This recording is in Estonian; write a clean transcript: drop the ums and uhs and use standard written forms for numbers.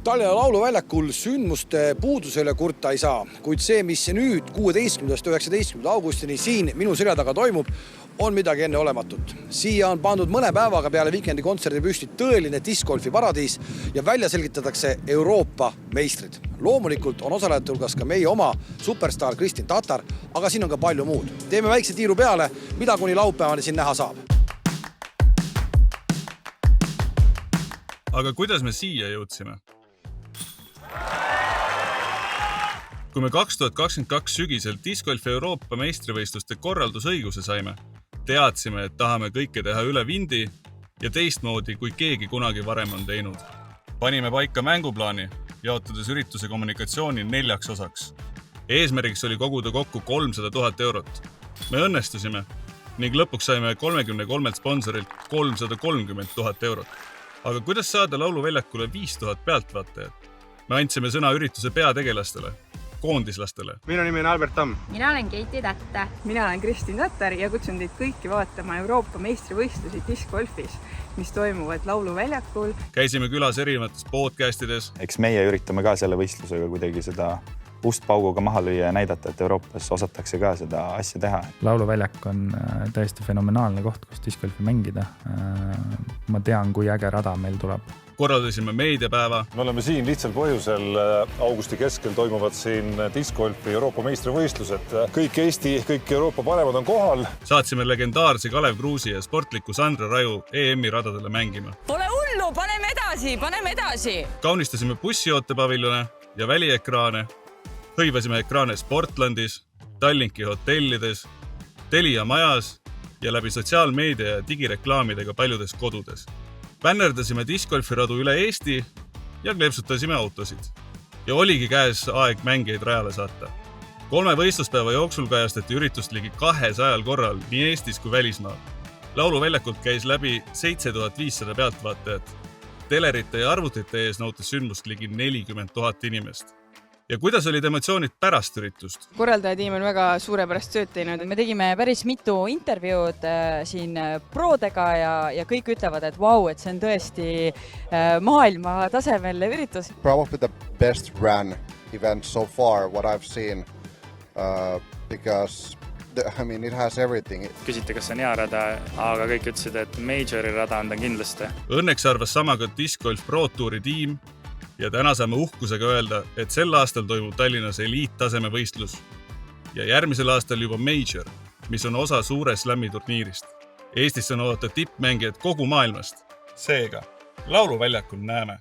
Tallinna Lauluväljakul sündmuste puudusele kurta ei saa, kuid see, mis nüüd 16.–19. augustini siin minu selja taga toimub, on midagi enne olematut. Siia on pandud mõne päevaga peale Weekendi kontserdi püsti tõeline discgolfi paradiis ja välja selgitatakse Euroopa meistrid. Loomulikult on osalejate hulgas ka meie oma superstar Kristin Tatar, aga siin on ka palju muud. Teeme väikse tiiru peale, mida kuni laupäevani siin näha saab. Aga kuidas me siia jõudsime? Kui me 2022 sügisel discgolfi Euroopa meistrivõistluste korraldusõiguse saime, teadsime, et tahame kõike teha üle vindi ja teistmoodi, kui keegi kunagi varem on teinud. Panime paika mänguplaani, jaotades ürituse kommunikatsiooni 4 osaks. Eesmärgiks oli koguda kokku 300 000 eurot. Me õnnestusime ning lõpuks saime 33 sponsorilt 330 000 eurot. Aga kuidas saada Lauluväljakule 5000 pealtvaatajat? Me andsime sõna ürituse peategelastele, koondislastele. Minu nimi on Albert Tamm. Mina olen Keiti Tätte. Mina olen Kristin Tatar ja kutsun teid kõiki vaatama Euroopa meistrivõistlusi discgolfis, mis toimuvad Lauluväljakul. Käisime külas erinevates podcastides. Eks meie üritame ka selle võistlusega kuidagi seda ustpauguga maha lüüa ja näidata, et Euroopas osatakse ka seda asja teha. Lauluväljak on täiesti fenomenaalne koht, kus discgolfi mängida. Ma tean, kui äge rada meil tuleb. Korraldasime meediapäeva. Me oleme siin lihtsal põhjusel. Augusti keskel toimuvad siin discgolfi Euroopa meistrivõistlused. Kõik Eesti, kõik Euroopa paremad on kohal. Saatsime legendaarse Kalev Kruusi ja sportliku Sandra Raju EM-i radadele mängima. Pole hullu, paneme edasi! Kaunistasime bussiootepaviljone ja väliekraane. Hõivasime ekraane Sportlandis, Tallinki hotellides, Telia majas ja läbi sotsiaalmeedia ja digireklaamidega paljudes kodudes. Bännerdasime discgolfiradu üle Eesti ja kleepsutasime autosid. Ja oligi käes aeg mängijaid rajale saata. 3 võistluspäeva jooksul kajastati üritust ligi 200 korral nii Eestis kui välismaal. Lauluväljakult käis läbi 7500 pealtvaatajat. Telerite ja arvutite ees nautis sündmust ligi 40 000 inimest. Ja kuidas olid emotsioonid pärast üritust? Korraldajatiim on väga suurepärast tööd teinud. Me tegime päris mitu intervjuud siin prodega ja kõik ütlevad, et vau, et see on tõesti maailma tasemel üritus. Probably the best run event so far what I've seen because it has everything. Küsiti, kas on hea rada, aga kõik ütlesid, et majori rada on ta kindlasti. Õnneks arvas sama ka discgolf Pro Touri tiim ja täna saame uhkusega öelda, et sel aastal toimub Tallinnas eliittaseme võistlus ja järgmisel aastal juba major, mis on osa suure slammi turniirist. Eestis on oodata tippmängijad kogu maailmast. Seega, Lauluväljakul näeme.